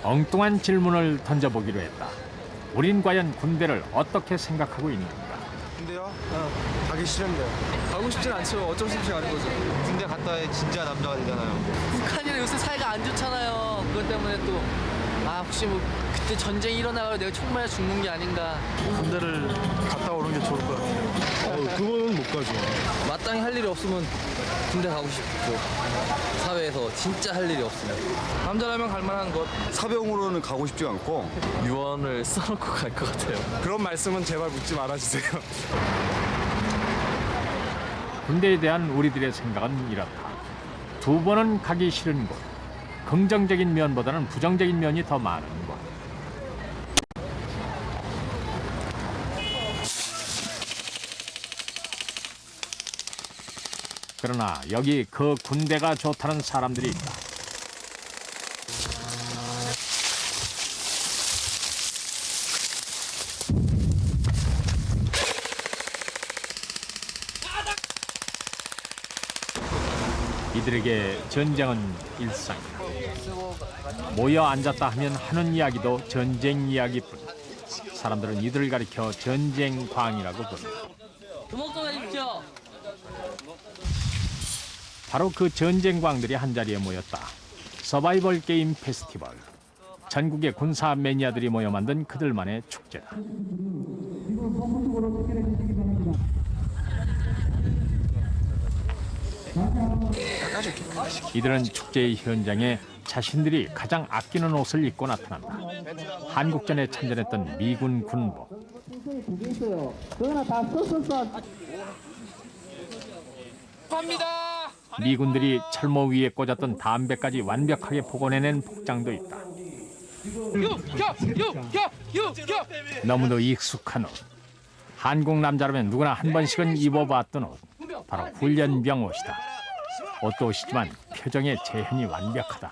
엉뚱한 질문을 던져보기로 했다. 우린 과연 군대를 어떻게 생각하고 있는가? 근데요? 가기 싫은데요. 가고 싶진 않죠. 어쩔 수 없이 가는 거죠. 군대 갔다 와야 진짜 남자가 되잖아요. 북한이랑 요새 사이가 안 좋잖아요. 그것 때문에 또 혹시 뭐 그때 전쟁이 일어나고 내가 총 맞아 죽는 게 아닌가. 군대를 갔다 오는 게 좋을 것 같아요. 그거는 못 가죠. 마땅히 할 일이 없으면 군대 가고 싶죠. 사회에서 진짜 할 일이 없으면. 남자라면 갈 만한 곳. 사병으로는 가고 싶지 않고 유언을 써놓고 갈 것 같아요. 그런 말씀은 제발 묻지 말아주세요. 군대에 대한 우리들의 생각은 이렇다. 두 번은 가기 싫은 곳. 긍정적인 면보다는 부정적인 면이 더 많은 곳. 그러나 여기 그 군대가 좋다는 사람들이 있다. 이들에게 전쟁은 일상이다. 모여 앉았다 하면 하는 이야기도 전쟁 이야기뿐. 사람들은 이들을 가리켜 전쟁광이라고 부른다. 주먹 좀 해주십시오. 바로 그 전쟁광들이 한자리에 모였다. 서바이벌 게임 페스티벌. 전국의 군사 매니아들이 모여 만든 그들만의 축제다. 이들은 축제의 현장에 자신들이 가장 아끼는 옷을 입고 나타난다. 한국전에 참전했던 미군 군복. 미군들이 철모 위에 꽂았던 담배까지 완벽하게 복원해낸 복장도 있다. 너무도 익숙한 옷. 한국 남자라면 누구나 한 번씩은 입어봤던 옷. 바로 훈련병 옷이다. 옷도 옷이지만 표정의 재현이 완벽하다.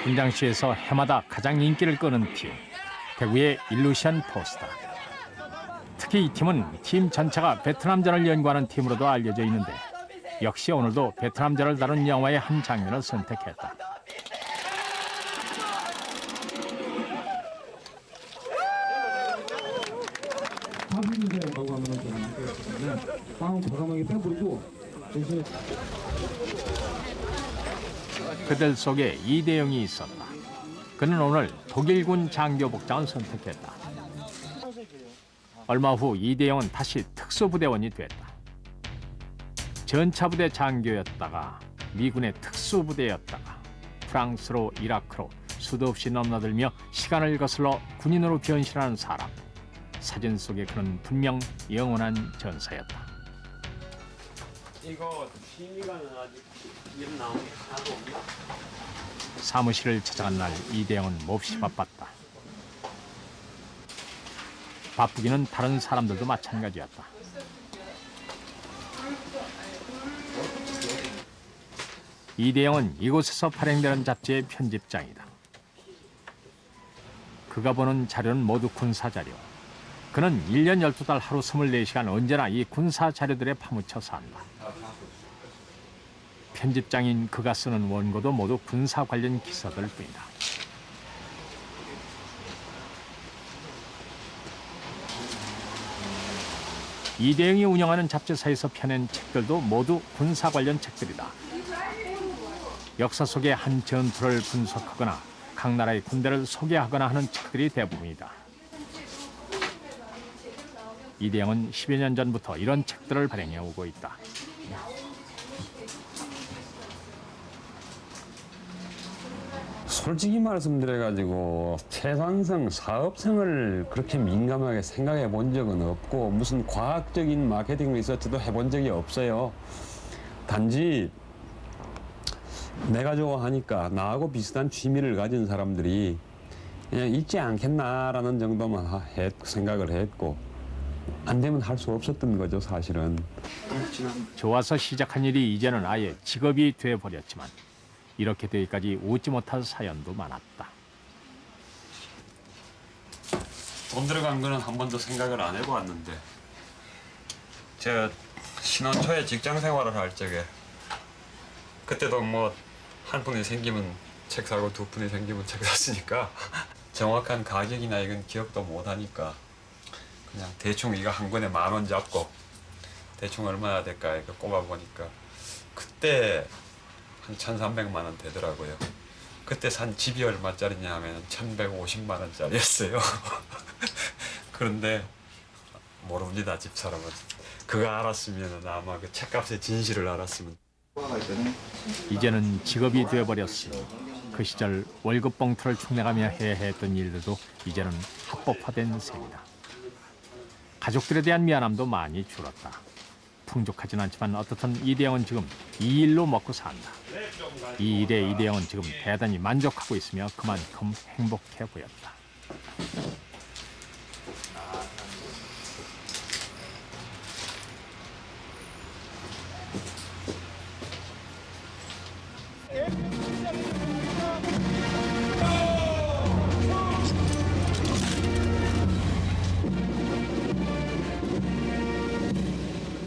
분장시에서 해마다 가장 인기를 끄는 팀, 대구의 일루션 포스다. 특히 이 팀은 팀 전체가 베트남전을 연구하는 팀으로도 알려져 있는데 역시 오늘도 베트남전을 다룬 영화의 한 장면을 선택했다. 그들 속에 이대영이 있었다. 그는 오늘 독일군 장교 복장을 선택했다. 얼마 후 이대영은 다시 특수부대원이 됐다. 전차부대 장교였다가 미군의 특수부대였다가 프랑스로 이라크로 수도 없이 넘나들며 시간을 거슬러 군인으로 변신하는 사람. 사진 속의 그는 분명 영원한 전사였다. 이거 심의관은 아직 일 나온 게 하나도 없나? 사무실을 찾아간 날 이대영은 몹시 바빴다. 바쁘기는 다른 사람들도 마찬가지였다. 이대영은 이곳에서 발행되는 잡지의 편집장이다. 그가 보는 자료는 모두 군사 자료. 그는 1년 12달 하루 24시간 언제나 이 군사 자료들에 파묻혀 산다. 편집장인 그가 쓰는 원고도 모두 군사 관련 기사들 뿐이다. 이대영이 운영하는 잡지사에서 펴낸 책들도 모두 군사 관련 책들이다. 역사 속의 한 전투를 분석하거나 각 나라의 군대를 소개하거나 하는 책들이 대부분이다. 이대영은 10여 년 전부터 이런 책들을 발행해 오고 있다. 솔직히 말씀드려가지고 세상성, 사업성을 그렇게 민감하게 생각해 본 적은 없고 무슨 과학적인 마케팅 리서치도 해본 적이 없어요. 단지 내가 좋아하니까 나하고 비슷한 취미를 가진 사람들이 그냥 있지 않겠나라는 정도만 생각을 했고 안 되면 할 수 없었던 거죠, 사실은. 좋아서 시작한 일이 이제는 아예 직업이 돼버렸지만 이렇게 되기까지 웃지 못할 사연도 많았다. 돈 들어간 거는 한 번도 생각을 안 해보았는데 제가 신혼 초에 직장 생활을 할 적에 그때도 뭐 한 푼이 생기면 책 사고 두 푼이 생기면 책 샀으니까 정확한 가격이나 이건 기억도 못 하니까 그냥 대충 이거 한 권에 10,000원 잡고 대충 얼마나 될까 이거 꼽아보니까 그때 한 1,300만 원 되더라고요. 그때 산 집이 얼마짜리냐 하면 1,150만 원짜리였어요. 그런데 모릅니다, 집사람은. 그거 알았으면 아마 그 책값의 진실을 알았으면. 이제는 직업이 되어버렸으니 그 시절 월급 봉투를 축내가며 해야 했던 일들도 이제는 합법화된 셈이다. 가족들에 대한 미안함도 많이 줄었다. 풍족하진 않지만 어떻든 이대영은 지금 이 일로 먹고 산다. 이 일에 이대영은 지금 대단히 만족하고 있으며 그만큼 행복해 보였다.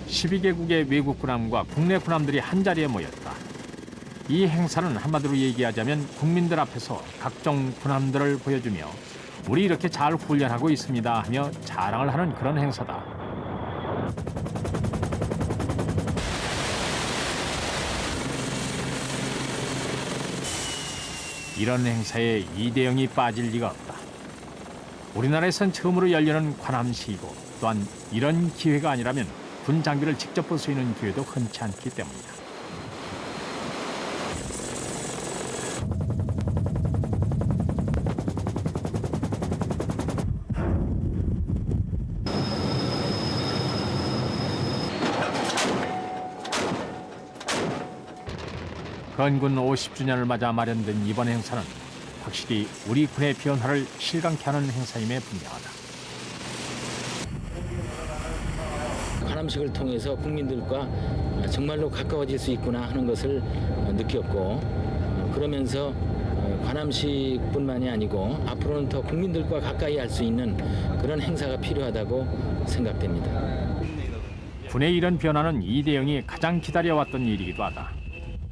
(12개국의) 외국 군함과 국내 군함들이 한자리에 모였다. 이 행사는 한마디로 얘기하자면 국민들 앞에서 각종 군함들을 보여주며 우리 이렇게 잘 훈련하고 있습니다 하며 자랑을 하는 그런 행사다. 이런 행사에 이대영이 빠질 리가 없다. 우리나라에선 처음으로 열리는 관함식이고 또한 이런 기회가 아니라면 군 장비를 직접 볼 수 있는 기회도 흔치 않기 때문이다. 건군 50주년을 맞아 마련된 이번 행사는 확실히 우리 군의 변화를 실감케 하는 행사임에 분명하다. 관함식을 통해서 국민들과 정말로 가까워질 수 있구나 하는 것을 느꼈고 그러면서 관함식뿐만이 아니고 앞으로는 더 국민들과 가까이 할 수 있는 그런 행사가 필요하다고 생각됩니다. 군의 이런 변화는 이대영이 가장 기다려왔던 일이기도 하다.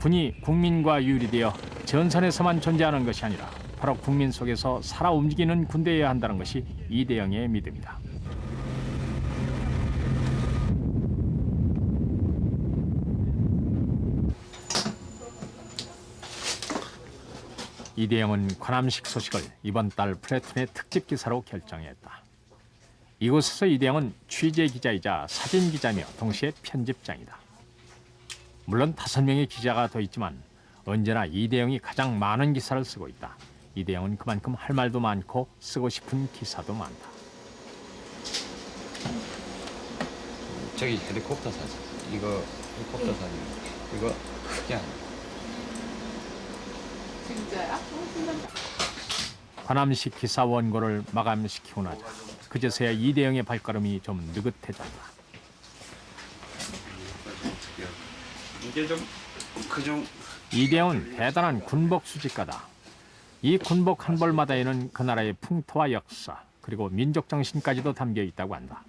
군이 국민과 유리되어 전선에서만 존재하는 것이 아니라 바로 국민 속에서 살아 움직이는 군대여야 한다는 것이 이대영의 믿음이다. 이대영은 관함식 소식을 이번 달 플래툰의 특집 기사로 결정했다. 이곳에서 이대영은 취재 기자이자 사진 기자며 동시에 편집장이다. 물론 5명의 기자가 더 있지만 언제나 이대영이 가장 많은 기사를 쓰고 있다. 이대영은 그만큼 할 말도 많고 쓰고 싶은 기사도 많다. 저기 헬리콥터 사진. 이거 헬리콥터 사진. 이거 크게 안 돼. 관함식 기사 원고를 마감시키고 나자 그제서야 이대영의 발걸음이 좀 느긋해졌다. 이게 좀 그중 이대영은 대단한 군복 수집가다. 이 군복 한 벌마다에는 그 나라의 풍토와 역사 그리고 민족 정신까지도 담겨 있다고 한다.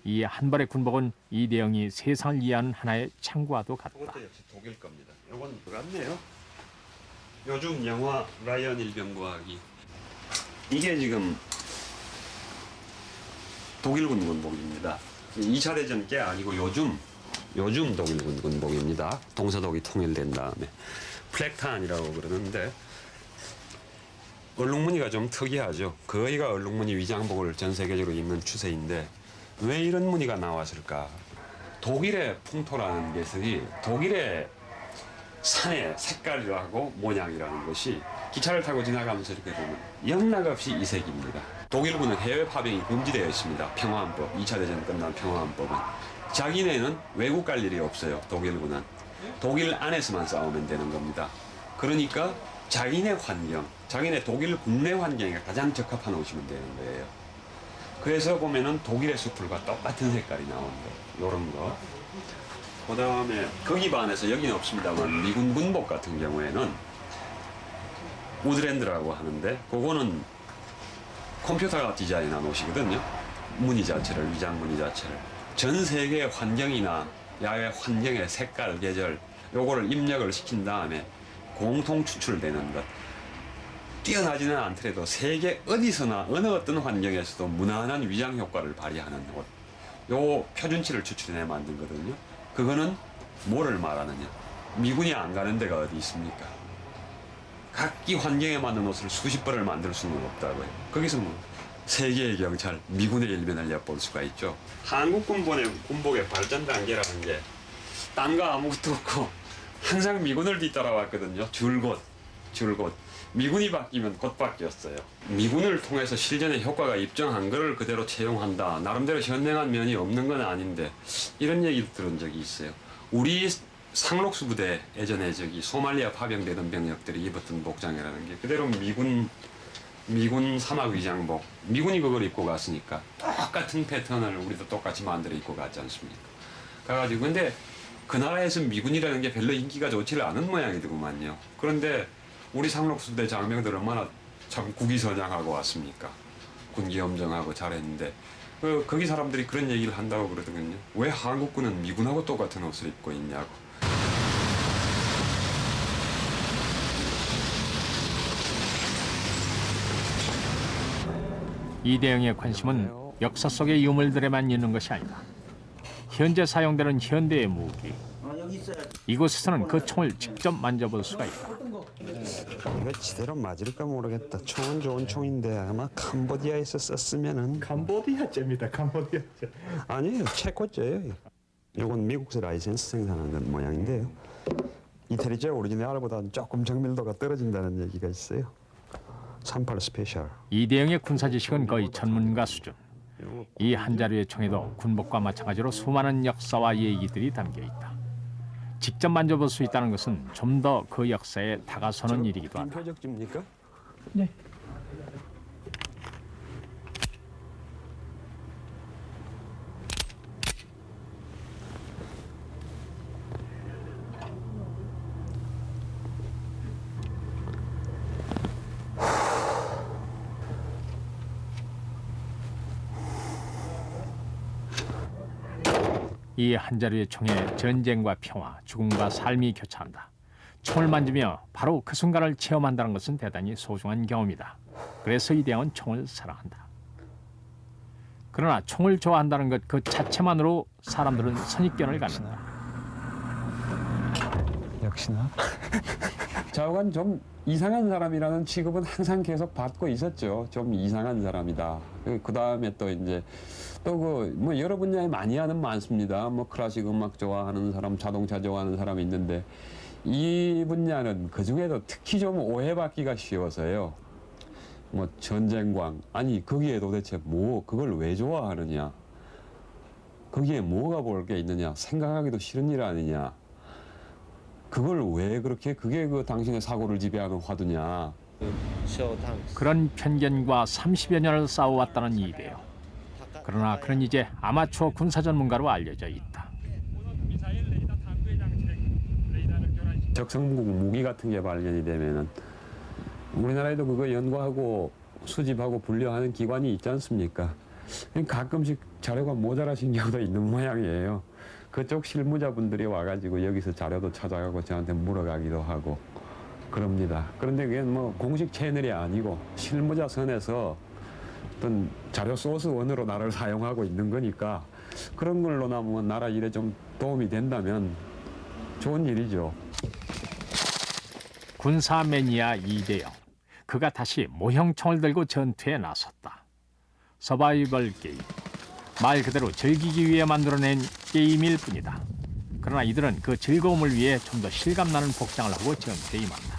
이 한 벌의 군복은 이대영이 세상을 이해하는 하나의 창구와도 같다. 이것도 역시 독일 겁니다. 이건 같네요. 요즘 영화 라이언 일병과학이 이게 지금 독일군 군복입니다. 2차 대전 게 아니고 요즘 독일군 군복입니다. 동서독이 통일된 다음에 플렉탄이라고 그러는데 얼룩무늬가 좀 특이하죠. 거의가 얼룩무늬 위장복을 전 세계적으로 입는 추세인데 왜 이런 무늬가 나왔을까? 독일의 풍토라는 것이 독일의 산의 색깔이라고 모양이라는 것이 기차를 타고 지나가면서 이렇게 보면 영락없이 이색입니다. 독일군은 해외 파병이 금지되어 있습니다. 평화헌법, 2차 대전 끝난 평화헌법은. 자기네는 외국 갈 일이 없어요. 독일군은. 독일 안에서만 싸우면 되는 겁니다. 그러니까 자기네 환경, 자기네 독일 국내 환경에 가장 적합한 옷이면 되는 거예요. 그래서 보면은 독일의 수풀과 똑같은 색깔이 나오는 거, 요런 거. 그 다음에 거기 반해서 여기는 없습니다만 미군 군복 같은 경우에는 우드랜드라고 하는데 그거는 컴퓨터가 디자인한 옷이거든요. 무늬 자체를, 위장 무늬 자체를. 전 세계의 환경이나 야외 환경의 색깔, 계절 요거를 입력을 시킨 다음에 공통 추출되는 것. 뛰어나지는 않더라도 세계 어디서나 어느 어떤 환경에서도 무난한 위장 효과를 발휘하는 옷. 요 표준치를 추출해 만든 거거든요. 그거는 뭐를 말하느냐. 미군이 안 가는 데가 어디 있습니까? 각기 환경에 맞는 옷을 수십 벌을 만들 수는 없다고요. 거기서 뭐 세계의 경찰, 미군의 일면을 엿볼 수가 있죠. 한국 군복의 발전 단계라는 게 딴 거 아무것도 없고 항상 미군을 뒤따라왔거든요. 줄곧. 미군이 바뀌면 곧 바뀌었어요. 미군을 통해서 실전에 효과가 입증한 걸 그대로 채용한다. 나름대로 현명한 면이 없는 건 아닌데 이런 얘기를 들은 적이 있어요. 우리 상록수 부대 예전에 소말리아 파병되던 병력들이 입었던 복장이라는 게 그대로 미군 사막 위장복. 미군이 그걸 입고 갔으니까 똑같은 패턴을 우리도 똑같이 만들어 입고 갔지 않습니까? 가가지고 근데 그 나라에서 미군이라는 게 별로 인기가 좋지를 않은 모양이더구만요. 그런데 우리 상록수대 장병들 얼마나 참 국위선양하고 왔습니까? 군기엄정하고 잘했는데 거기 사람들이 그런 얘기를 한다고 그러더군요. 왜 한국군은 미군하고 똑같은 옷을 입고 있냐고. 이대영의 관심은 역사 속의 유물들에만 있는 것이 아니다. 현재 사용되는 현대의 무기. 이곳에서는 그 총을 직접 만져볼 수가 있다. 이거 제대로 맞을까 모르겠다. 총은 좋은 총인데 아마 캄보디아에서 썼으면은. 캄보디아제입니다. 캄보디아제. 아니에요, 체코제예요. 이건 미국에서 라이센스 생산한 건 모양인데요. 이태리제 오리지널보다는 조금 정밀도가 떨어진다는 얘기가 있어요. 38 스페셜. 이대영의 군사 지식은 거의 전문가 수준. 이 한 자루의 총에도 군복과 마찬가지로 수많은 역사와 얘기들이 담겨 있다. 직접 만져볼 수 있다는 것은 좀 더 그 역사에 다가서는 일이기도 하다. 표적지입니까? 네. 이 한 자루의 총에 전쟁과 평화, 죽음과 삶이 교차한다. 총을 만지며 바로 그 순간을 체험한다는 것은 대단히 소중한 경험이다. 그래서 이대영은 총을 사랑한다. 그러나 총을 좋아한다는 것 그 자체만으로 사람들은 선입견을 갖는다. 역시나. 좌우간 좀 이상한 사람이라는 취급은 항상 계속 받고 있었죠. 좀 이상한 사람이다. 그 다음에 또 이제 뭐 여러 분야에 마니아는 많습니다. 뭐 클래식 음악 좋아하는 사람, 자동차 좋아하는 사람이 있는데 이 분야는 그 중에도 특히 좀 오해받기가 쉬워서요. 뭐 전쟁광, 아니 거기에 도대체 그걸 왜 좋아하느냐? 거기에 뭐가 볼 게 있느냐? 생각하기도 싫은 일 아니냐? 그걸 왜 그렇게 그게 당신의 사고를 지배하는 화두냐? 그런 편견과 30여 년을 싸워왔다는 이대영. 그러나 그는 이제 아마추어 군사 전문가로 알려져 있다. 적성국 무기 같은 게 발견이 되면은 우리나라에도 그거 연구하고 수집하고 분류하는 기관이 있지 않습니까? 가끔씩 자료가 모자라신 경우도 있는 모양이에요. 그쪽 실무자분들이 와가지고 여기서 자료도 찾아가고 저한테 물어가기도 하고 그럽니다. 그런데 그게 뭐 공식 채널이 아니고 실무자 선에서 어떤 자료 소스 원으로 나를 사용하고 있는 거니까 그런 걸로나 뭐 나라 일에 좀 도움이 된다면 좋은 일이죠. 군사 매니아 이대영. 그가 다시 모형총을 들고 전투에 나섰다. 서바이벌 게임. 말 그대로 즐기기 위해 만들어낸 게임일 뿐이다. 그러나 이들은 그 즐거움을 위해 좀 더 실감나는 복장을 하고 전투에 임한다.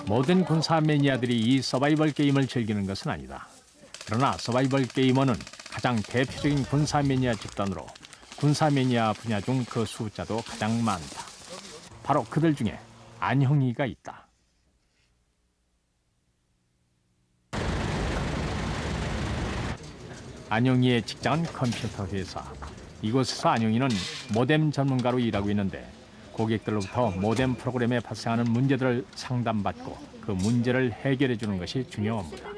모든 군사 매니아들이 이 서바이벌 게임을 즐기는 것은 아니다. 그러나 서바이벌 게이머는 가장 대표적인 군사 매니아 집단으로 군사 매니아 분야 중 그 숫자도 가장 많다. 바로 그들 중에 안형이가 있다. 안영희의 직장은 컴퓨터 회사. 이곳에서 안용이는 모뎀 전문가로 일하고 있는데 고객들로부터 모뎀 프로그램에 발생하는 문제들을 상담받고 그 문제를 해결해 주는 것이 중요합니다.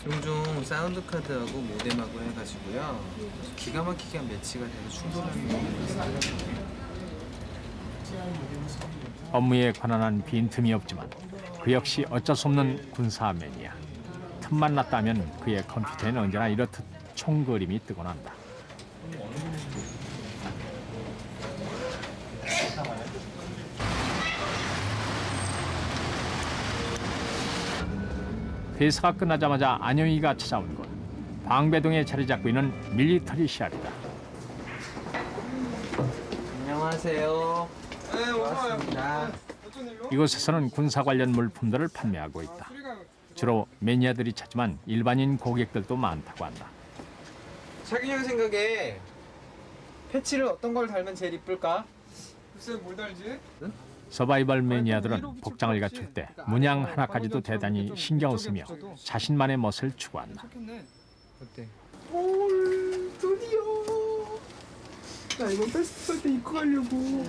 종종 사운드 카드하고 모뎀하고 해가지고요. 기가 막히게 매치가 돼서 충돌하는 경우가 있어요. 업무에 관한 한 빈틈이 없지만 그 역시 어쩔 수 없는 군사 매니아. 틈만 났다면 그의 컴퓨터에는 언제나 이렇듯 총그림이 뜨곤 한다. 회사가 끝나자마자 안영이가 찾아온 곳. 방배동에 자리 잡고 있는 밀리터리 샵이다. 안녕하세요. 네, 반갑습니다. 이곳에서는 군사 관련 물품들을 판매하고 있다. 주로 매니아들이 찾지만 일반인 고객들도 많다고 한다. 자기 형 생각에 패치를 어떤 걸 달면 제일 이쁠까? 글쎄 뭘 달지? 서바이벌 매니아들은 복장을 갖출 때 문양 하나까지도 대단히 신경을 쓰며 자신만의 멋을 추구한다. 어때? 올 드디어. 나 이거 페스티벌 때 입고 가려고.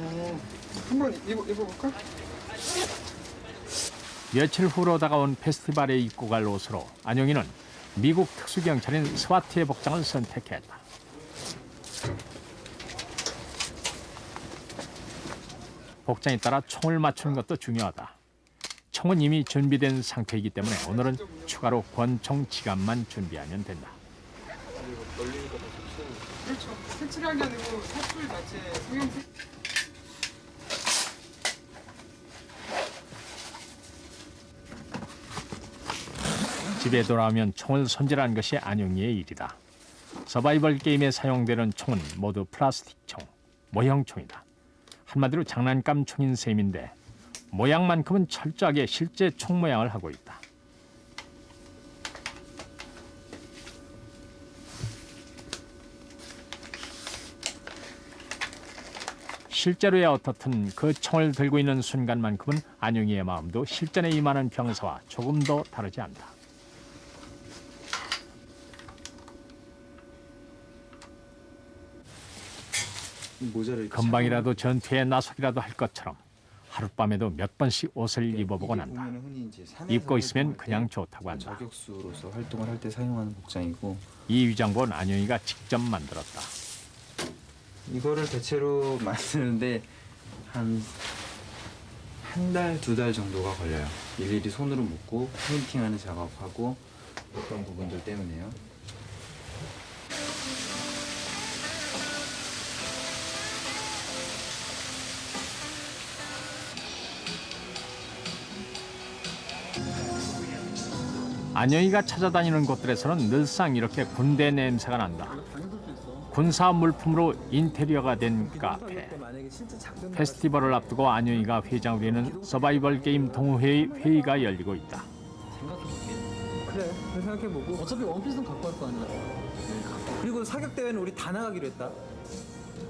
한번 입어볼까? 며칠 후로 다가온 페스티벌에 입고 갈 옷으로 안영이는 미국 특수경찰인 스와트의 복장을 선택했다. 복장에 따라 총을 맞추는 것도 중요하다. 총은 이미 준비된 상태이기 때문에 오늘은 추가로 권총 지갑만 준비하면 된다. 그렇죠. 색칠한 게 아니고 사출 자체 성형색. 집에 돌아오면 총을 손질하는 것이 안영이의 일이다. 서바이벌 게임에 사용되는 총은 모두 플라스틱 총, 모형총이다. 한마디로 장난감 총인 셈인데 모양만큼은 철저하게 실제 총 모양을 하고 있다. 실제로야 어떻든 그 총을 들고 있는 순간만큼은 안영이의 마음도 실전에 임하는 병사와 조금도 다르지 않다. 모자를 금방이라도 전투에 나서기라도 할 것처럼 하룻밤에도 몇 번씩 옷을 입어보곤 한다. 입고 있으면 그냥 좋다고 한다. 저격수로서 활동을 할 때 사용하는 복장이고 이 위장복은 안영이가 직접 만들었다. 이거를 대체로 만드는데 한 달, 2달 정도가 걸려요. 일일이 손으로 묶고 페인팅하는 작업하고 그런 부분들 때문에요. 안영이가 찾아다니는 곳들에서는 늘상 이렇게 군대 냄새가 난다. 군사 물품으로 인테리어가 된 카페. 페스티벌을 앞두고 안영이가 회장으로 되는 서바이벌 게임 동호회의 회의가 열리고 있다. 그래, 생각해보고. 어차피 원피스는 갖고 갈 거 아니야. 그리고 사격 대회는 우리 다 나가기로 했다.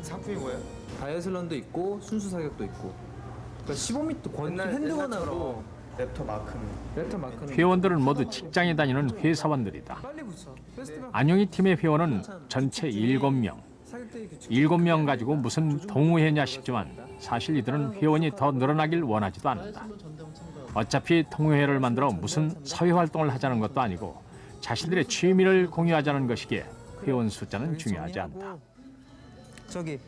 상품이 뭐예요? 다이어슬런도 있고 순수 사격도 있고. 그러니까 15m 권 핸드건하고 랩터 마크는. 회원들은 모두 직장에 다니는 회사원들이다. 빨리 붙여. 페스티벌 안영이 팀의 회원은 전체 7명. 사격 대회 규칙. 7명 가지고 무슨 동호회냐 싶지만 사실 이들은 회원이 더 늘어나길 원하지도 않는다. 어차피 동호회를 만들어 무슨 사회활동을 하자는 것도 아니고 자신들의 취미를 공유하자는 것이기에 회원 숫자는 중요하지 않다. 저기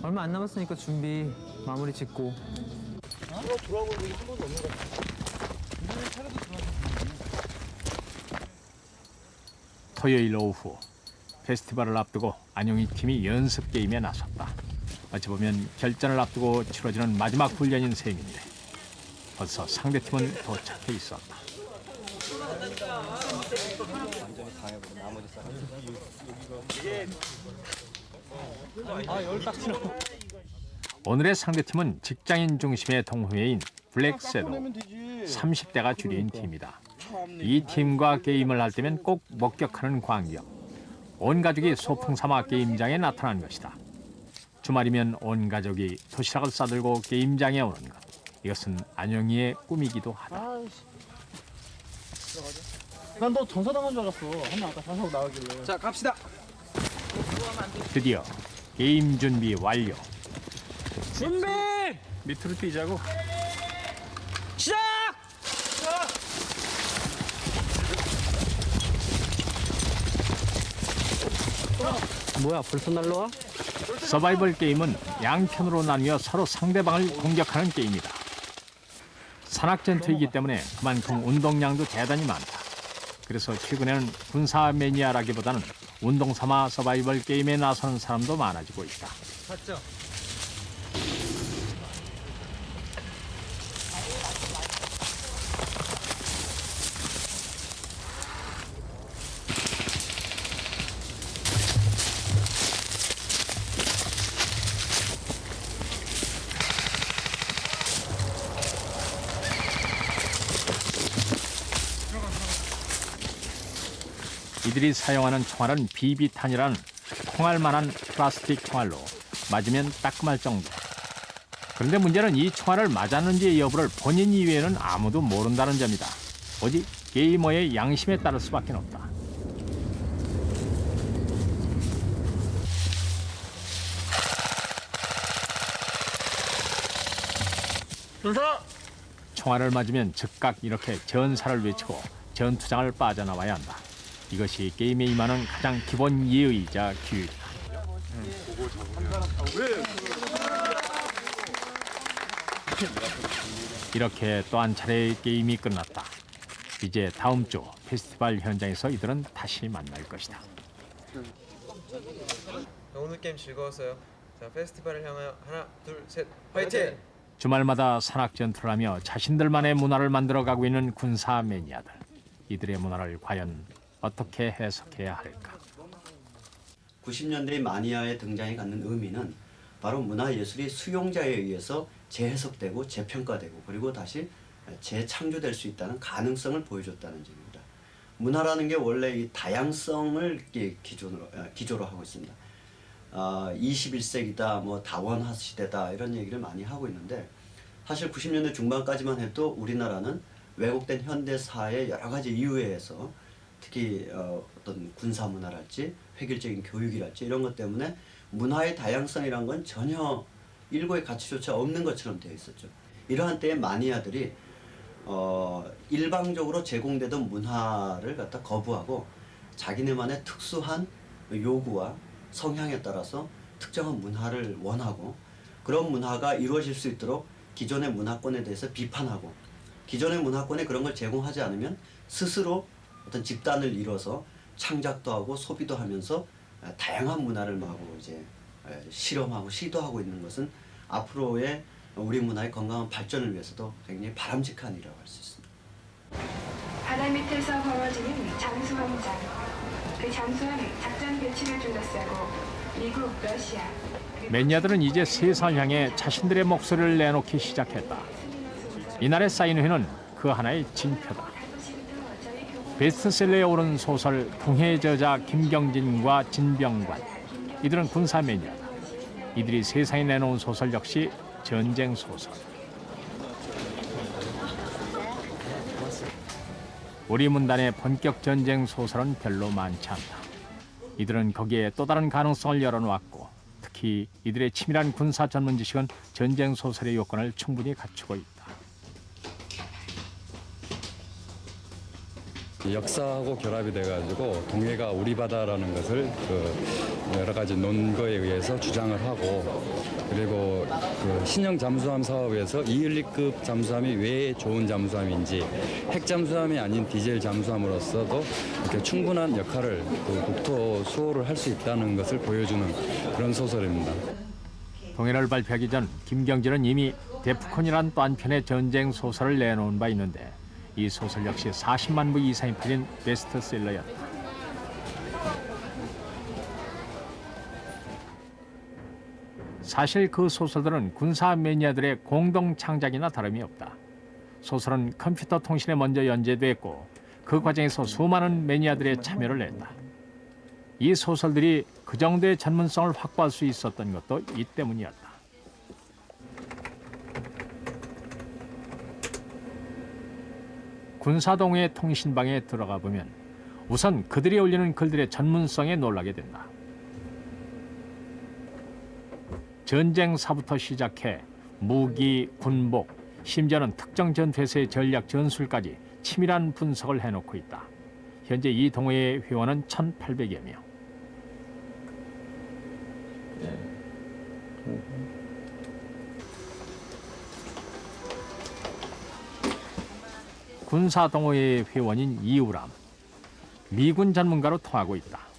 얼마 안 남았으니까 준비 마무리 짓고. 토요일 오후 페스티벌을 앞두고 안영이 팀이 연습 게임에 나섰다. 어찌 보면 결전을 앞두고 치러지는 마지막 훈련인 셈인데 벌써 상대팀은 도착해 있었다. 오늘의 상대팀은 직장인 중심의 동호회인 블랙새도 30대가 줄인 팀이다. 이 팀과 게임을 할 때면 꼭 목격하는 광경. 온 가족이 소풍 삼아 게임장에 나타난 것이다. 주말이면 온 가족이 도시락을 싸들고 게임장에 오는 것. 이것은 안영이의 꿈이기도 하다. 난 너 전사당한 줄 알았어. 한명 아까 자석 나오길래. 자 갑시다. 드디어 게임 준비 완료. 준비! 밑으로 뛰자고. 시작! 뭐야, 벌써 날라와? 서바이벌 게임은 양편으로 나뉘어 서로 상대방을 공격하는 게임이다. 산악전투이기 때문에 그만큼 운동량도 대단히 많다. 그래서 최근에는 군사 매니아라기보다는 운동 삼아 서바이벌 게임에 나서는 사람도 많아지고 있다. 봤죠? 이들이 사용하는 총알은 비비탄이라는 콩알만한 플라스틱 총알로 맞으면 따끔할 정도. 그런데 문제는 이 총알을 맞았는지의 여부를 본인 이외에는 아무도 모른다는 점이다. 오직 게이머의 양심에 따를 수밖에 없다. 총알을 맞으면 즉각 이렇게 전사를 외치고 전투장을 빠져나와야 한다. 이것이 게임에 임하는 가장 기본 예의이자 규율이다. 이렇게 또 한 차례의 게임이 끝났다. 이제 다음 주 페스티벌 현장에서 이들은 다시 만날 것이다. 오늘 게임 즐거웠어요. 자, 페스티벌을 향하여 하나, 둘, 셋, 화이팅! 주말마다 산악전투를 하며 자신들만의 문화를 만들어가고 있는 군사 매니아들. 이들의 문화를 과연 어떻게 해석해야 할까? 90년대 마니아의 등장이 갖는 의미는 바로 문화예술이 수용자에 의해서 재해석되고 재평가되고 그리고 다시 재창조될 수 있다는 가능성을 보여줬다는 점입니다. 문화라는 게 원래 이 다양성을 기조로 하고 있습니다. 21세기다, 뭐 다원화 시대다 이런 얘기를 많이 하고 있는데 사실 90년대 중반까지만 해도 우리나라는 왜곡된 현대사의 여러 가지 이유에 의해서 특히 어떤 군사 문화랄지 획일적인 교육이랄지 이런 것 때문에 문화의 다양성이란 건 전혀 일고의 가치조차 없는 것처럼 되어 있었죠. 이러한 때에 마니아들이 일방적으로 제공되던 문화를 갖다 거부하고 자기네만의 특수한 요구와 성향에 따라서 특정한 문화를 원하고 그런 문화가 이루어질 수 있도록 기존의 문화권에 대해서 비판하고 기존의 문화권에 그런 걸 제공하지 않으면 스스로 어떤 집단을 이뤄서 창작도 하고 소비도 하면서 다양한 문화를 마구 이제 실험하고 시도하고 있는 것은 앞으로의 우리 문화의 건강한 발전을 위해서도 굉장히 바람직한 일이라고 할 수 있습니다. 바다 밑에서 벌어지는 잠수함장. 그 잠수함에 작전 배치를 둘러싸고 미국, 러시아. 매니아들은 이제 세상을 향해 자신들의 목소리를 내놓기 시작했다. 이날의 사인회는 그 하나의 징표다. 베스트셀러에 오른 소설 풍해 저자 김경진과 진병관. 이들은 군사 매니아다. 이들이 세상에 내놓은 소설 역시 전쟁 소설. 우리 문단의 본격 전쟁 소설은 별로 많지 않다. 이들은 거기에 또 다른 가능성을 열어놓았고 특히 이들의 치밀한 군사 전문 지식은 전쟁 소설의 요건을 충분히 갖추고 있다. 역사하고 결합이 돼가지고 동해가 우리 바다라는 것을 여러 가지 논거에 의해서 주장을 하고 그리고 신형 잠수함 사업에서 이을리급 잠수함이 왜 좋은 잠수함인지 핵 잠수함이 아닌 디젤 잠수함으로서도 이렇게 충분한 역할을 국토 수호를 할 수 있다는 것을 보여주는 그런 소설입니다. 동해를 발표하기 전 김경진은 이미 데프콘이란 또 한편의 전쟁 소설을 내놓은 바 있는데 이 소설 역시 40만 부 이상이 팔린 베스트셀러였다. 사실 그 소설들은 군사 매니아들의 공동 창작이나 다름이 없다. 소설은 컴퓨터 통신에 먼저 연재됐고 그 과정에서 수많은 매니아들의 참여를 했다. 이 소설들이 그 정도의 전문성을 확보할 수 있었던 것도 이 때문이었다. 군사동의 통신방에 들어가 보면 우선 그들이 올리는 글들의 전문성에 놀라게 된다. 전쟁사부터 시작해 무기, 군복, 심지어는 특정 전투에서의 전략 전술까지 치밀한 분석을 해놓고 있다. 현재 이 동호회의 회원은 1,800여 명. 군사동호회의 회원인 이우람. 미군 전문가로 통하고 있다.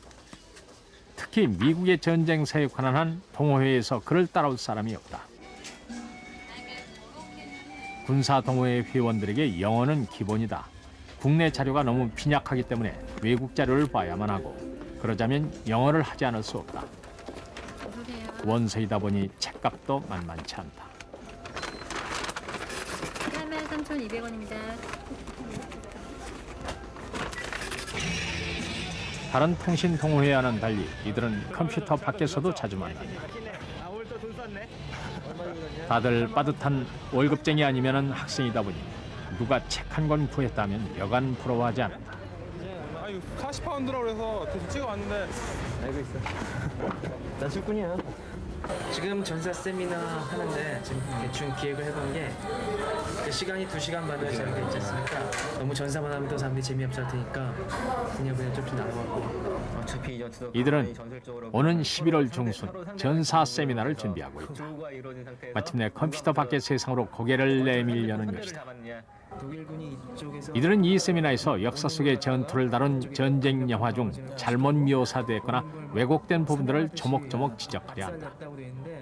특히 미국의 전쟁사에 관한 한 동호회에서 그를 따라올 사람이 없다. 군사동호회 회원들에게 영어는 기본이다. 국내 자료가 너무 빈약하기 때문에 외국 자료를 봐야만 하고 그러자면 영어를 하지 않을 수 없다. 원서이다 보니 책값도 만만치 않다. 그러면 3,200원입니다. 다른 통신 동호회와는 달리 이들은 컴퓨터 밖에서도 자주 만난다. 다들 빠듯한 월급쟁이 아니면 학생이다 보니 누가 책 한 권 구했다면 여간 부러워하지 않는다. 40파운드라고 그래서 대충 찍어왔는데 알고 있어. 나 술꾼이야. 지금 전사 세미나 하는데 지금 대충 기획을 해본 게 그 시간이 2시간 반으로 정해져 있지 않습니까? 너무 전사만 하면 또 사람들이 재미없을 테니까 그냥 좀 나눠갖고 어차피 이들은 오는 11월 중순 전사 세미나를 준비하고 있다. 마침내 컴퓨터 밖의 세상으로 고개를 내밀려는 것이다. 독일군이 이쪽에서 이들은 이 세미나에서 역사 속의 전투를 다룬 전쟁 영화 중 잘못 묘사됐거나 왜곡된 부분들을 조목조목 지적하려 한다.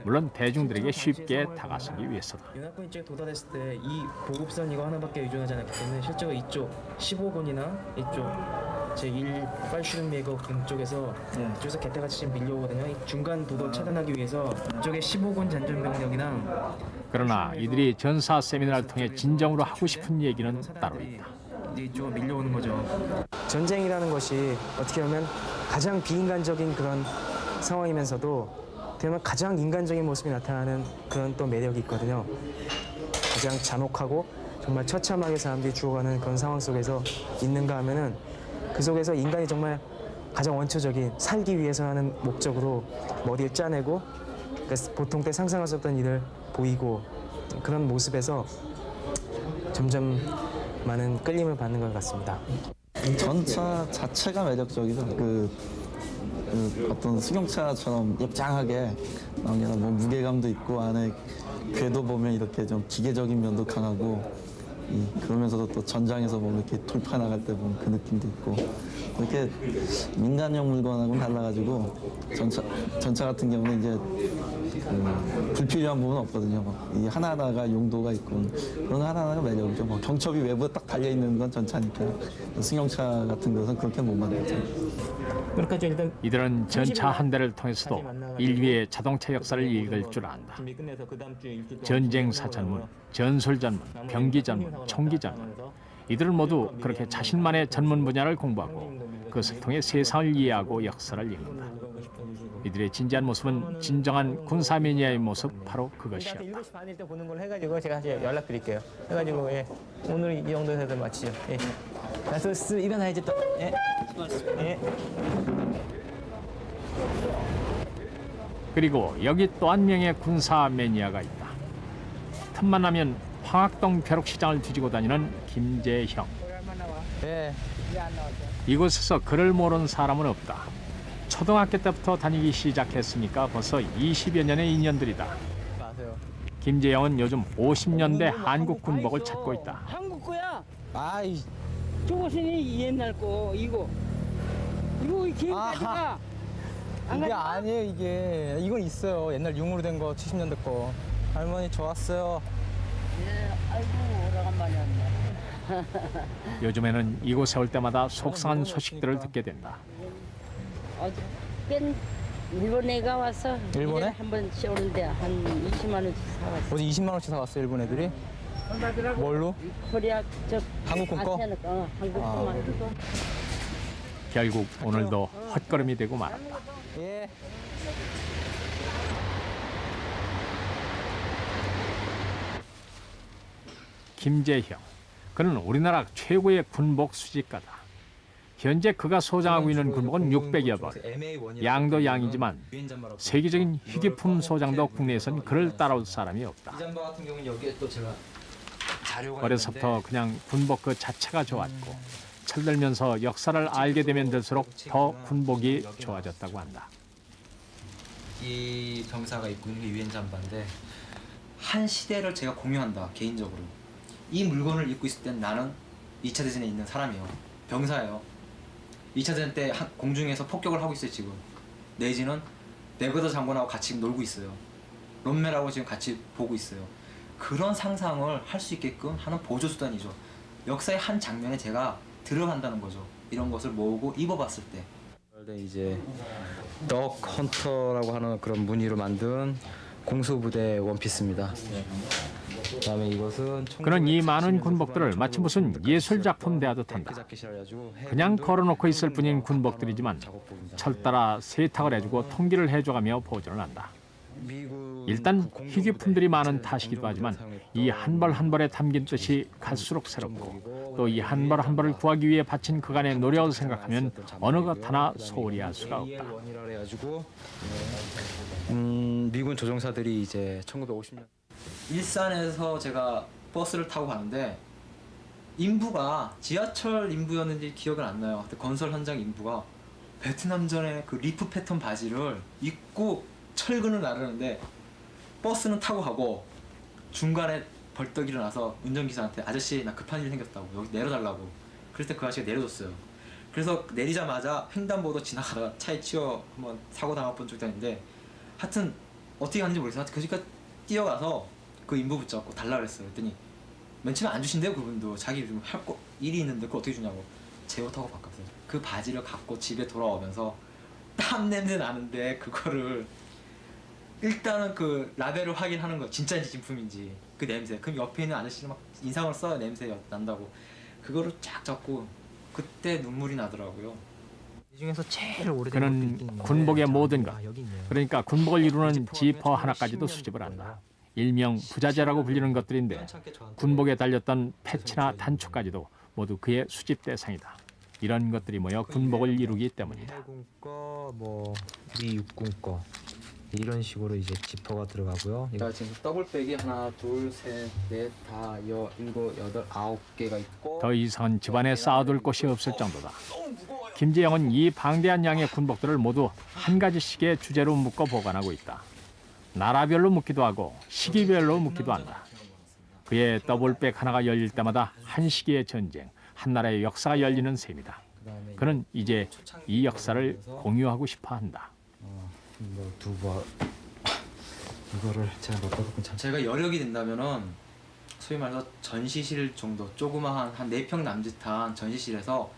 물론 대중들에게 쉽게 다가서기 위해서다. 연합군 이쪽에 도달했을 때 이 보급선 이거 하나밖에 의존하지 않았기 때문에 실제로 이쪽 15군이나 이쪽 제1 빨슈름메거 쪽에서 이쪽에서 개태같이 지금 밀려오거든요. 이 중간 도도 차단하기 위해서 이쪽에 15군 잔존병력이랑 그러나 이들이 전사 세미나를 통해 진정으로 하고 싶은 얘기는 따로 있다. 이쪽으로 밀려오는 거죠. 전쟁이라는 것이 어떻게 보면 가장 비인간적인 그런 상황이면서도 어떻게 보면 가장 인간적인 모습이 나타나는 그런 또 매력이 있거든요. 가장 잔혹하고 정말 처참하게 사람들이 죽어가는 그런 상황 속에서 있는가 하면은 그 속에서 인간이 정말 가장 원초적인 살기 위해서 하는 목적으로 머리를 짜내고 그러니까 보통 때 상상할 수 없던 일을 보이고 그런 모습에서 점점 많은 끌림을 받는 것 같습니다. 전차 자체가 매력적이죠. 그 어떤 승용차처럼 엽장하게 나오는 뭐 무게감도 있고 안에 궤도 보면 이렇게 좀 기계적인 면도 강하고 그러면서도 또 전장에서 보면 이렇게 돌파 나갈 때 보면 그 느낌도 있고 이렇게 민간용 물건하고는 달라가지고 전차 같은 경우는 이제 불필요한 부분은 없거든요. 이 하나하나가 용도가 있고 그런 하나하나가 매력이죠. 뭐 경첩이 외부에 딱 달려 있는 건 전차니까 승용차 같은 것은 그렇게 못 만들죠. 이들은 전차 한 대를 통해서도 인류의 자동차 역사를 읽을 줄 안다. 전쟁사 전문, 전술 전문, 병기 전문, 총기 전문. 이들은 모두 그렇게 자신만의 전문 분야를 공부하고 그것을 통해 세상을 이해하고 역사를 읽는다. 이들의 진지한 모습은 진정한 군사 매니아의 모습 바로 그것이었다. 7시 반일 때 보는 걸 해가지고 제가 연락드릴게요. 해가지고 오늘 이 정도에서 마치죠. 나서 일어나야지 또. 그리고 여기 또 한 명의 군사 매니아가 있다. 틈만 나면 황학동 벼룩시장을 뒤지고 다니는 김재형. 이곳에서 그를 모르는 사람은 없다. 초등학교 때부터 다니기 시작했으니까 벌써 20여 년의 인연들이다. 김재영은 요즘 50년대 한국 군복을 찾고 있다. 한국 거야. 아이, 저것이 옛날 거 이거 기억나니까. 이게 아니에요 이게. 이건 있어요. 옛날 융으로 된 거 70년대 거. 할머니 좋았어요. 예, 아이고 오래간만에 왔네. 요즘에는 이곳에 올 때마다 속상한 소식들을 듣게 된다. 어저께 일본애가 와서 일본에? 한 번씩 오는데 한 20만 원씩 사왔어. 어제 20만 원씩 사왔어요 일본 애들이? 뭘로? 코리아 한국 거? 한국 거만. 결국 오늘도 헛걸음이 되고 말았다. 예. 김재형, 그는 우리나라 최고의 군복 수집가다. 현재 그가 소장하고 있는 군복은 600여 벌. 양도 양이지만 세계적인 희귀품 소장도 국내에선 그를 따라올 사람이 없다. 이 잠바 같은 경우는 여기에 또 제가 자료가 어려서부터 그냥 군복 그 자체가 좋았고 철들면서 역사를 알게 되면 될수록 더 군복이 좋아졌다고 한다. 이 병사가 입고 있는 게 유엔 잠바인데 한 시대를 제가 공유한다 개인적으로. 이 물건을 입고 있을 땐 나는 2차 대전에 있는 사람이에요. 병사예요. 2차 대전 때 공중에서 폭격을 하고 있어요 지금. 내지는 내거더 장군하고 같이 놀고 있어요. 롬멜하고 지금 같이 보고 있어요. 그런 상상을 할 수 있게끔 하는 보조수단이죠. 역사의 한 장면에 제가 들어간다는 거죠. 이런 것을 모으고 입어봤을 때. 이제 덕 헌터라고 하는 그런 무늬로 만든 공수부대 원피스입니다. 그다음에 이것은 그는 이 많은 군복들을 마치 무슨 예술 작품 대하듯 한다. 그냥 걸어놓고 있을 뿐인 군복들이지만 철따라 세탁을 해주고 통기를 해줘가며 보존을 한다. 일단 희귀품들이 많은 탓이기도 하지만 이 한 벌 한 벌에 담긴 뜻이 갈수록 새롭고 또 이 한 벌 한 벌을 구하기 위해 바친 그간의 노력을 생각하면 어느 것 하나 소홀히 할 수가 없다. 미군 조종사들이 이제 1950년 일산에서 제가 버스를 타고 가는데 인부가 지하철 인부였는지 기억은 안 나요. 근데 건설 현장 인부가 베트남전의 그 리프 패턴 바지를 입고 철근을 나르는데 버스는 타고 가고 중간에 벌떡 일어나서 운전기사한테 아저씨 나 급한 일 생겼다고 여기 내려달라고. 그럴 때 그 아저씨가 내려줬어요. 그래서 내리자마자 횡단보도 지나가다가 차에 치여 한번 사고 당할 뻔 적도 있는데 하여튼 어떻게 갔는지 모르겠어요. 그 집까지 뛰어가서 그 인부 붙잡고 달라 그랬어요. 그랬더니 맨 처음에 안 주신대요. 그분도 자기 좀 할 거 일이 있는데 그걸 어떻게 주냐고 제 옷하고 바꿨어요. 그 바지를 갖고 집에 돌아오면서 땀 냄새 나는데 그거를 일단은 그 라벨을 확인하는 거 진짜인지 진품인지 그 냄새. 그럼 옆에 있는 아저씨는 막 인상을 써요. 냄새 난다고. 그거를 쫙 잡고 그때 눈물이 나더라고요. 이 중에서 제일 오래된 그는 군복의 모든 것, 그러니까 군복을 이루는 지퍼 하나까지도 수집을 한다. 일명 부자재라고 불리는 것들인데 군복에 달렸던 패치나 단추까지도 모두 그의 수집 대상이다. 이런 것들이 모여 군복을 이루기 때문이다. 해군 거, 뭐 우리 육군 거 이런 식으로 이제 지퍼가 들어가고요. 자, 지금 더블백이 하나, 둘, 셋, 넷, 다, 일곱, 여덟, 9개가 있고 더 이상은 집안에 쌓아둘 곳이 없을 정도다. 김재영은 이 방대한 양의 군복들을 모두 한 가지씩의 주제로 묶어 보관하고 있다. 나라별로 묶기도 하고 시기별로 묶기도 한다. 그의 더블백 하나가 열릴 때마다 한 시기의 전쟁, 한 나라의 역사가 열리는 셈이다. 그는 이제 이 역사를 공유하고 싶어 한다. 두번 이거를 제가 몇 번 참. 제가 여력이 된다면은 소위 말해서 전시실 정도 조그마한 한 4평 남짓한 전시실에서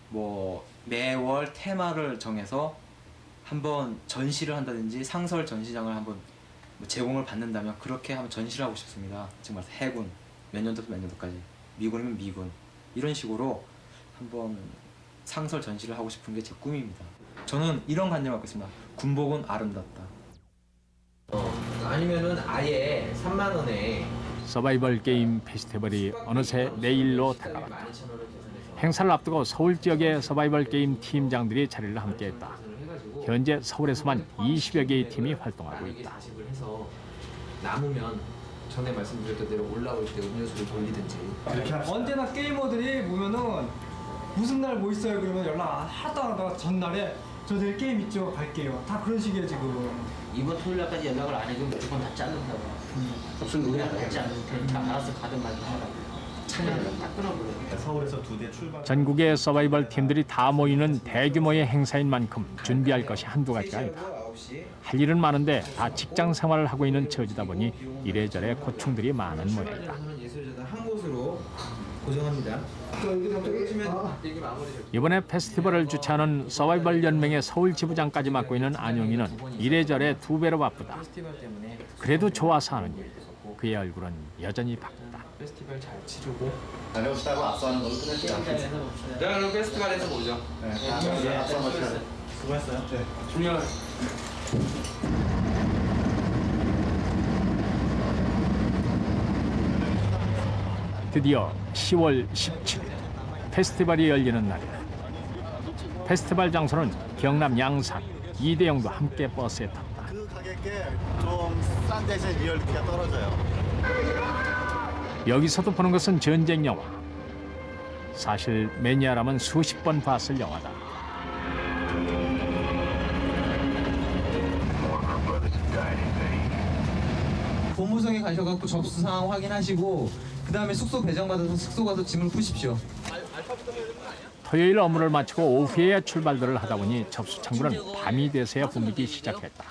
뭐 매월 테마를 정해서 한번 전시를 한다든지 상설 전시장을 한번 뭐 제공을 받는다면 그렇게 한번 전시를 하고 싶습니다. 정말 해군 몇 년도부터 몇 년도까지 미군이면 미군 이런 식으로 한번 상설 전시를 하고 싶은 게 제 꿈입니다. 저는 이런 관념을 갖고 있습니다. 군복은 아름답다. 아니면은 아예 3만 원에 서바이벌 게임 페스티벌이 어느새 내일로 다가왔다. 행사를 앞두고 서울 지역의 서바이벌 게임 팀장들이 자리를 함께했다. 현재 서울에서만 20여 개의 팀이 활동하고 있다. 해서 남으면 전에 말씀드렸던 대로 올라올 때 음료수를 돌리든지 언제나 게이머들이 보면은 무슨 날 뭐 있어요 그러면 연락 하도 안 하다가 전날에 저 내일 게임 있죠 갈게요 다 그런 식이에요 지금. 이번 토요일날까지 연락을 안 해주면 무조건 다 자른다고. 무슨 노래 받지 않을 테니까 알아서 가든 말든 하라고. 차량을 딱 끊어버려요. 서울에서 2대 출발. 전국의 서바이벌 팀들이 다 모이는 대규모의 행사인 만큼 준비할 것이 한두 가지가 아니다. 할 일은 많은데 다 직장 생활을 하고 있는 처지다 보니 이래저래 고충들이 많은 모양이다. 예술재단 한 곳으로 고정합니다. 이번에 페스티벌을 주최하는 서바이벌 연맹의 서울 지부장까지 맡고 있는 안용이는 이래저래 2배로 바쁘다. 그래도 좋아서 하는 일. 그의 얼굴은 여전히 밝다. 페스티벌 잘 치르고 다녀오시다고 악수하는 걸로 끝내시죠. 내가 그럼 페스티벌에서 보죠. 네. 악수 한번 치세요. 수고했어요. 네. 중요한. 드디어 10월 17일 페스티벌이 열리는 날이다. 페스티벌 장소는 경남 양산. 이대영도 함께 버스에 탔다. 그 가격에 좀 싼 대신 리얼리티가 떨어져요. 여기서도 보는 것은 전쟁 영화. 사실 매니아라면 수십 번 봤을 영화다. 본부성에 가셔갖고 접수 상황 확인하시고 그 다음에 숙소 배정받아서 숙소 가서 짐을 푸십시오. 토요일 업무를 마치고 오후에 출발들을 하다 보니 접수 창구는 밤이 돼서야 붐비기 시작했다.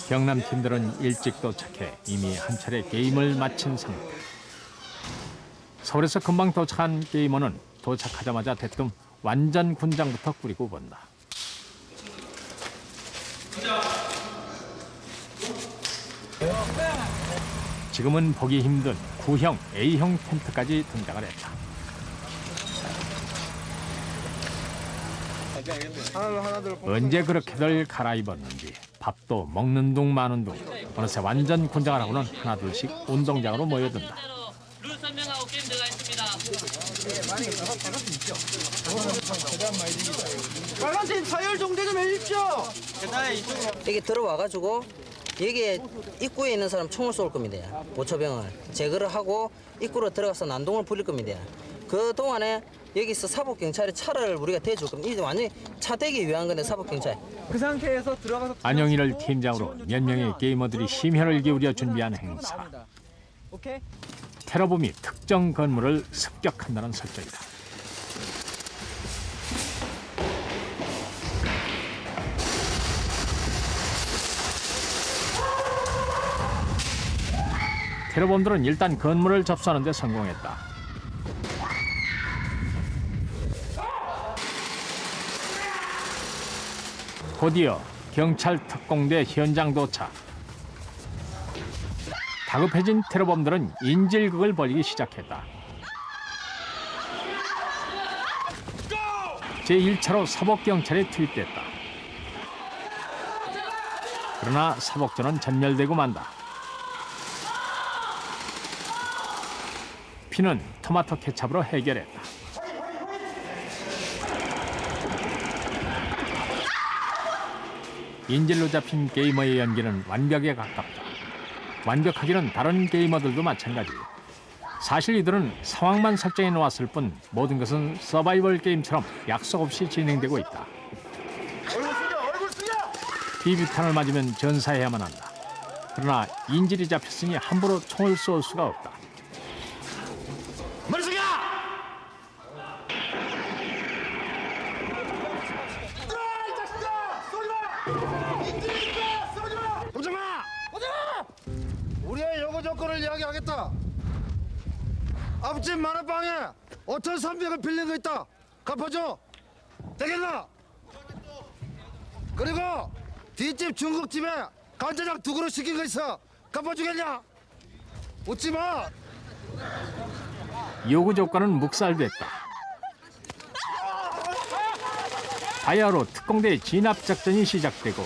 경남 팀들은 일찍 도착해 이미 한 차례 게임을 마친 상태. 서울에서 금방 도착한 게이머는 도착하자마자 대뜸 완전 군장부터 꾸리고 본다. 지금은 보기 힘든 구형 A형 텐트까지 등장을 했다. 언제 그렇게들 갈아입었는지 밥도 먹는 둥 마는 둥 어느새 완전 군장을 하고는 하나둘씩 운동장으로 모여든다. 룰 설명하고 게임 들어가겠습니다. 빨간색 서열 정대 좀 해주십시오. 여기 들어와가지고 여기에 입구에 있는 사람 총을 쏠 겁니다. 보초병을 제거를 하고 입구로 들어가서 난동을 부릴 겁니다. 그 동안에 여기서 사법경찰이 차를 우리가 대줄 겁니다. 이게 완전히 차 대기 위한 건데 사법경찰. 그 상태에서 들어가서 안영희를 팀장으로 몇 명의 게이머들이 심혈을 기울여 준비한 행사. 오케이. 테러범이 특정 건물을 습격한다는 설정이다. 테러범들은 일단 건물을 접수하는 데 성공했다. 곧이어 경찰 특공대 현장 도착. 다급해진 테러범들은 인질극을 벌이기 시작했다. 제1차로 사법경찰이 투입됐다. 그러나 사복전은 전멸되고 만다. 피는 토마토 케찹으로 해결했다. 인질로 잡힌 게이머의 연기는 완벽에 가깝다. 완벽하기는 다른 게이머들도 마찬가지. 사실 이들은 상황만 설정해 놓았을 뿐 모든 것은 서바이벌 게임처럼 약속 없이 진행되고 있다. 비비탄을 맞으면 전사해야만 한다. 그러나 인질이 잡혔으니 함부로 총을 쏠 수가 없다. 머리 숙여! 우리의 요구 조건을 이야기하겠다. 앞집 만화방에 5,300을 빌린 거 있다. 갚아줘. 되겠나? 그리고 뒷집 중국집에 간짜장 2그릇 시킨 거 있어. 갚아주겠냐? 웃지 마. 요구 조건은 묵살됐다. 바야흐로 특공대의 진압 작전이 시작되고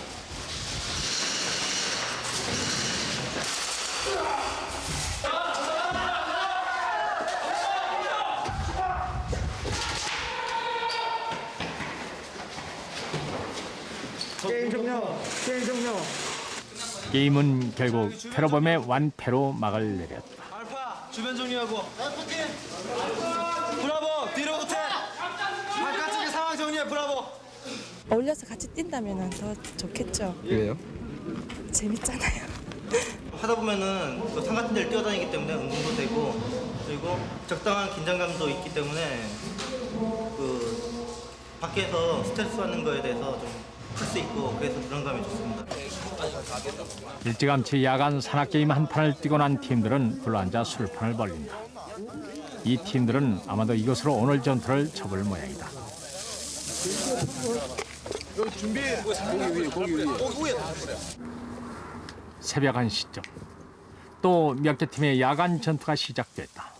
게임 종료. 게임 종료. 게임은 결국 테러범의 완패로 막을 내렸다. 알파 주변 정리하고. 알파팀. 브라보 뒤로 후퇴. 바깥쪽에 상황 정리해 브라보. 어울려서 같이 뛴다면 더 좋겠죠. 왜요? 재밌잖아요. 하다 보면은 그 산 같은 데를 뛰어다니기 때문에 운동도 되고 그리고 적당한 긴장감도 있기 때문에 그 밖에서 스트레스 받는 거에 대해서 좀 풀 수 있고 그래서 그런 감이 좋습니다. 일찌감치 야간 산악게임 한 판을 뛰고 난 팀들은 둘러앉아 술판을 벌린다. 이 팀들은 아마도 이것으로 오늘 전투를 접을 모양이다. 준비. 고기 위에. 새벽 1시쯤 또 몇 개 팀의 야간 전투가 시작됐다.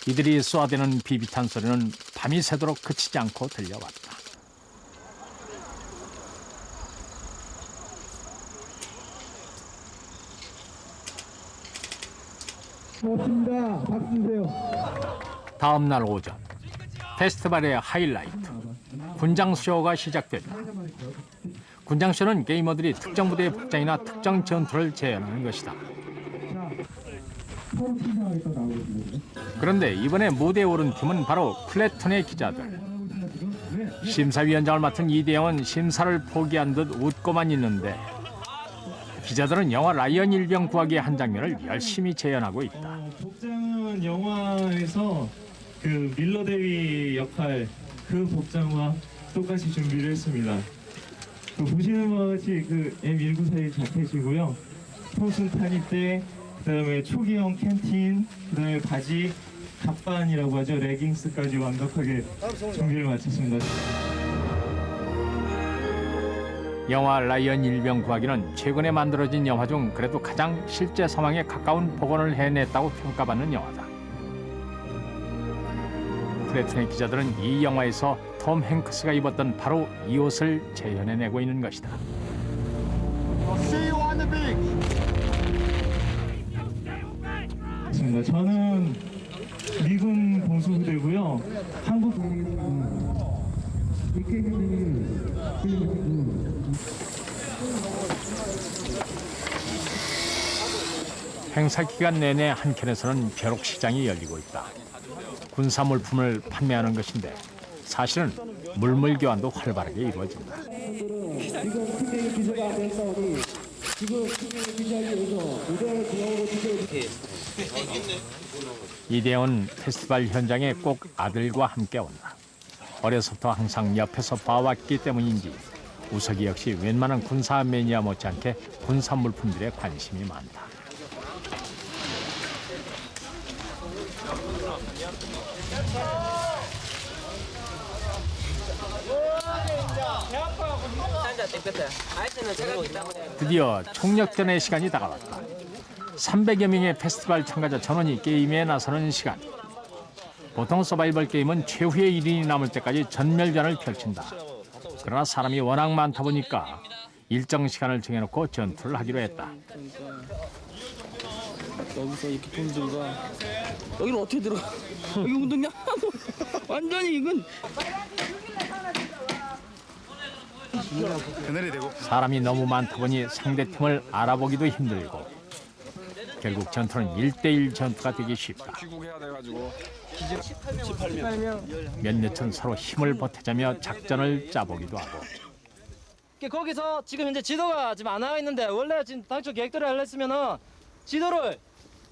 이들이 쏘아대는 비비탄 소리는 밤이 새도록 그치지 않고 들려왔다. 고맙습니다. 박수 주세요. 다음 날 오전 페스티벌의 하이라이트 군장쇼가 시작됐다. 군장쇼는 게이머들이 특정 부대의 복장이나 특정 전투를 재현하는 것이다. 그런데 이번에 무대에 오른 팀은 바로 플래툰의 기자들. 심사위원장을 맡은 이대영은 심사를 포기한 듯 웃고만 있는데 기자들은 영화 라이언 일병 구하기의 한 장면을 열심히 재현하고 있다. 복장은 영화에서 그 밀러 대위 역할 그 복장과 똑같이 준비를 했습니다. 보시는 바와 같이 그 M194의 자켓이고요. 포순 탄입대, 그다음에 초기형 캔틴, 그다음에 바지, 갑반이라고 하죠. 레깅스까지 완벽하게 준비를 마쳤습니다. 영화 라이언 일병 구하기는 최근에 만들어진 영화 중 그래도 가장 실제 상황에 가까운 복원을 해냈다고 평가받는 영화다. 플래툰의 기자들은 이 영화에서 톰 행크스가 입었던 바로 이 옷을 재현해내고 있는 것이다. 저는 미군 공수부대고요. 한국 행사 기간 내내 한켠에서는 벼룩시장이 열리고 있다. 군사 물품을 판매하는 것인데 사실은 물물 교환도 활발하게 이루어진다. 이대영은 페스티벌 현장에 꼭 아들과 함께 온다. 어려서부터 항상 옆에서 봐왔기 때문인지 우석이 역시 웬만한 군사 매니아 못지않게 군사 물품들에 관심이 많다. 드디어 총력전의 시간이 다가왔다. 300여 명의 페스티벌 참가자 전원이 게임에 나서는 시간. 보통 서바이벌 게임은 최후의 1인이 남을 때까지 전멸전을 펼친다. 그러나 사람이 워낙 많다 보니까 일정 시간을 정해놓고 전투를 하기로 했다. 여기서 이렇게 돈 들고 여기는 어떻게 들어가? 여기 운동냐? 완전히 이건 사람이 너무 많다 보니 상대팀을 알아보기도 힘들고 결국 전투는 1대1 전투가 되기 쉽다. 몇몇은 서로 힘을 보태자며 작전을 짜보기도 하고. 거기서 지금 현재 지도가 지금 안 나와 있는데 원래 지금 당초 계획대로 하려면은 지도를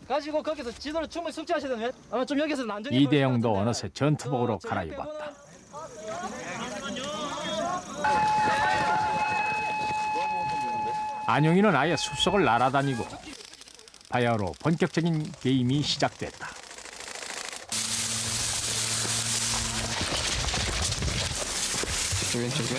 가지고 거기서 지도를 충분히 숙지하셔야 되면 아마 좀 여기서 난전이 이대영도 어느새 전투복으로 갈아입었다. 안용이는 아예 숲속을 날아다니고 바야흐로 본격적인 게임이 시작됐다. 왼쪽에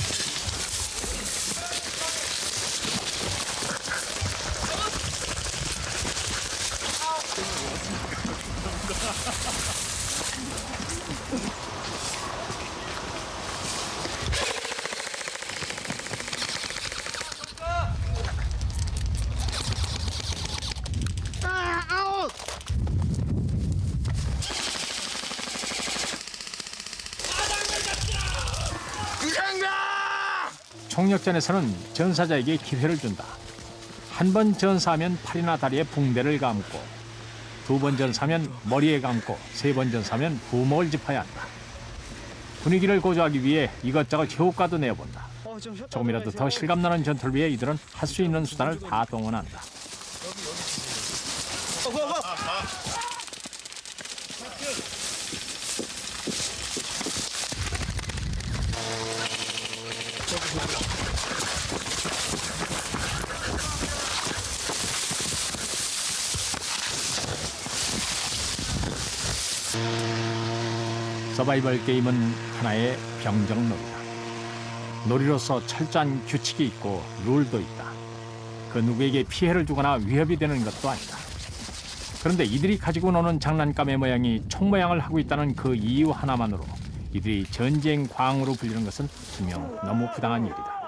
총력전에서는 전사자에게 기회를 준다. 한 번 전사하면 팔이나 다리에 붕대를 감고, 2번 전사하면 머리에 감고, 3번 전사하면 부목을 짚어야 한다. 분위기를 고조하기 위해 이것저것 효과도 내본다. 조금이라도 더 실감나는 전투를 위해 이들은 할 수 있는 수단을 다 동원한다. 서바이벌 게임은 하나의 병정놀이다. 놀이로서 철저한 규칙이 있고 룰도 있다. 그 누구에게 피해를 주거나 위협이 되는 것도 아니다. 그런데 이들이 가지고 노는 장난감의 모양이 총 모양을 하고 있다는 그 이유 하나만으로 이들이 전쟁 광으로 불리는 것은 분명 너무 부당한 일이다.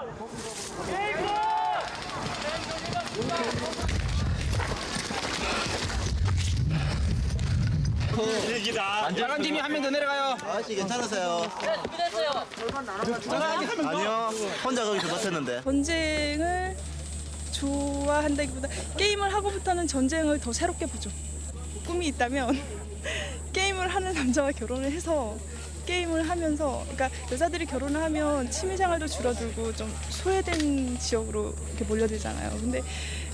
빨간 팀이 한 명 더 내려가요. 아저씨 괜찮으세요? 아니요. 혼자 거기서 버텼는데. 전쟁을 좋아한다기보다 게임을 하고부터는 전쟁을 더 새롭게 보죠. 꿈이 있다면 게임을 하는 남자와 결혼을 해서 게임을 하면서, 그러니까 여자들이 결혼을 하면 취미생활도 줄어들고 좀 소외된 지역으로 이렇게 몰려들잖아요. 근데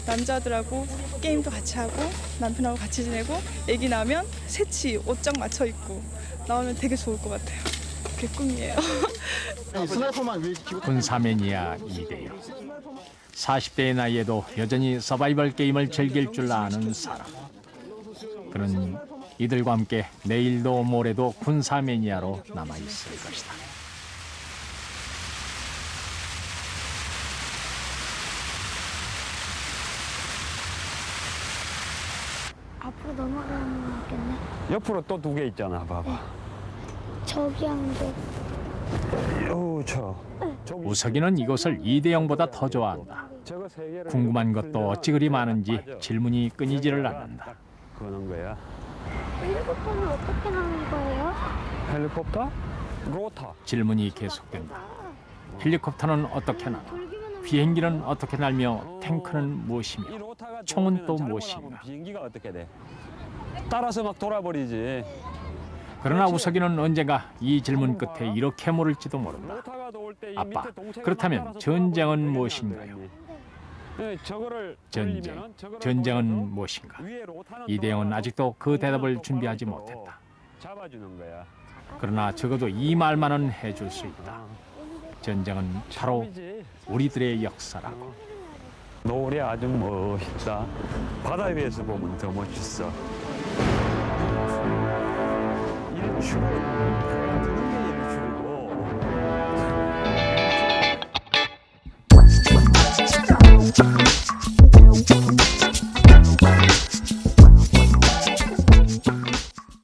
남자들하고 게임도 같이 하고 남편하고 같이 지내고 애기 낳으면 새치 옷장 맞춰 입고 나오면 되게 좋을 것 같아요. 그게 꿈이에요. 군사 매니아 이대영. 40대의 나이에도 여전히 서바이벌 게임을 즐길 줄 아는 사람. 그는 이들과 함께 내일도 모레도 군사 매니아로 남아있을 것이다. 앞으로 넘어가는 거 같겠네. 옆으로 또 2개 있잖아, 봐봐. 저기 한 개. 어우, 우석이는 이곳을 이대영보다 더 좋아한다. 궁금한 것도 어찌 그리 많은지 질문이 끊이지를 않는다. 그러는 거야. 헬리콥터는 어떻게 나는 거예요? 헬리콥터? 로타. 질문이 계속된다. 헬리콥터는 어떻게 나나? 비행기는 어떻게 날며 탱크는 무엇이며 총은 또 무엇인가? 비행기가 어떻게 돼? 따라서 막 돌아버리지. 그러나 우석이는 언젠가 이 질문 끝에 이렇게 물을지도 모른다. 아빠, 그렇다면 전쟁은 무엇인가요? 전쟁은 무엇인가? 이대영은 아직도 그 대답을 준비하지 못했다. 잡아주는 거야. 그러나 적어도 이 말만은 해줄 수 있다. 전쟁은 바로 우리들의 역사라고. 노래 아주 멋있다. 바다 위에서 보면 더 멋있어. 이런 추운